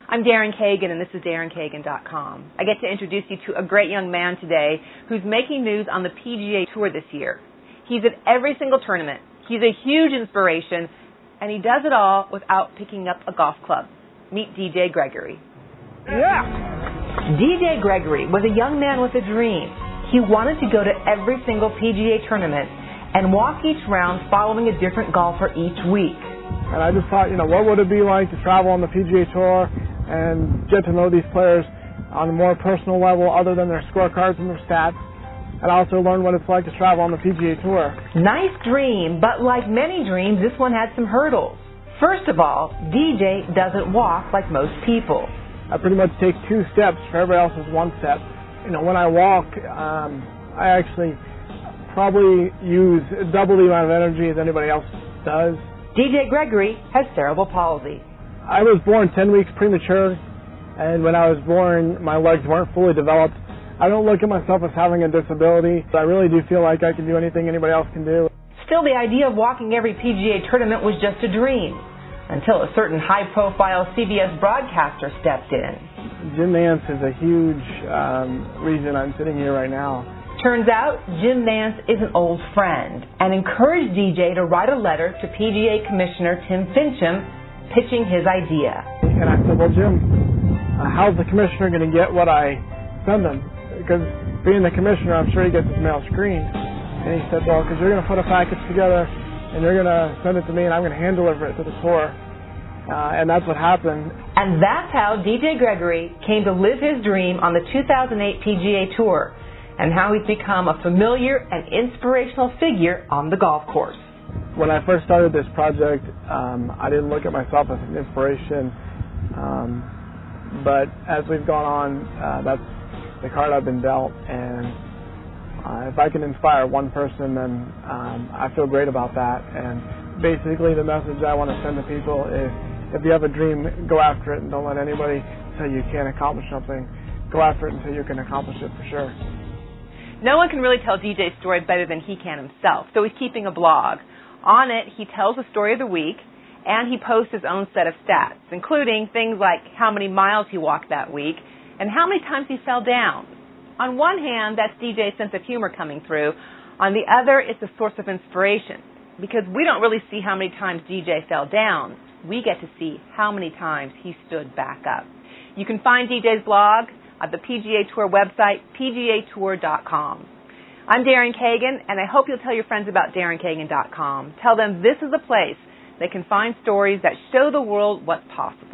I'm Daryn Kagan, and this is DarynKagan.com. I get to introduce you to a great young man today who's making news on the PGA Tour this year. He's at every single tournament. He's a huge inspiration, and he does it all without picking up a golf club. Meet DJ Gregory. Yeah! DJ Gregory was a young man with a dream. He wanted to go to every single PGA tournament and walk each round following a different golfer each week. And I just thought, what would it be like to travel on the PGA Tour and get to know these players on a more personal level other than their scorecards and their stats, and also learn what it's like to travel on the PGA Tour. Nice dream, but like many dreams, this one had some hurdles. First of all, DJ doesn't walk like most people. I pretty much take 2 steps for everybody else's 1 step. When I walk, I actually probably use double the amount of energy as anybody else does. DJ Gregory has cerebral palsy. I was born 10 weeks premature, and when I was born, my legs weren't fully developed. I don't look at myself as having a disability. I really do feel like I can do anything anybody else can do. Still, the idea of walking every PGA tournament was just a dream, until a certain high-profile CBS broadcaster stepped in. Jim Nance is a huge reason I'm sitting here right now. Turns out, Jim Nance is an old friend and encouraged DJ to write a letter to PGA Commissioner Tim Finchem pitching his idea. And I said, well, Jim, how's the commissioner going to get what I send him? Because being the commissioner, I'm sure he gets his mail screened. And he said, well, because you're going to put a package together and you're going to send it to me and I'm going to hand deliver it to the tour. And that's what happened. And that's how DJ Gregory came to live his dream on the 2008 PGA Tour, and how he's become a familiar and inspirational figure on the golf course. When I first started this project, I didn't look at myself as an inspiration. But as we've gone on, that's the card I've been dealt. And if I can inspire one person, then I feel great about that. And basically the message I want to send to people is, if you have a dream, go after it and don't let anybody tell you can't accomplish something. Go after it until you can accomplish it for sure. No one can really tell DJ's story better than he can himself, so he's keeping a blog. On it, he tells the story of the week, and he posts his own set of stats, including things like how many miles he walked that week and how many times he fell down. On one hand, that's DJ's sense of humor coming through. On the other, it's a source of inspiration, because we don't really see how many times DJ fell down. We get to see how many times he stood back up. You can find DJ's blog at the PGA Tour website, PGAtour.com. I'm Daryn Kagan, and I hope you'll tell your friends about DarynKagan.com. Tell them this is a place they can find stories that show the world what's possible.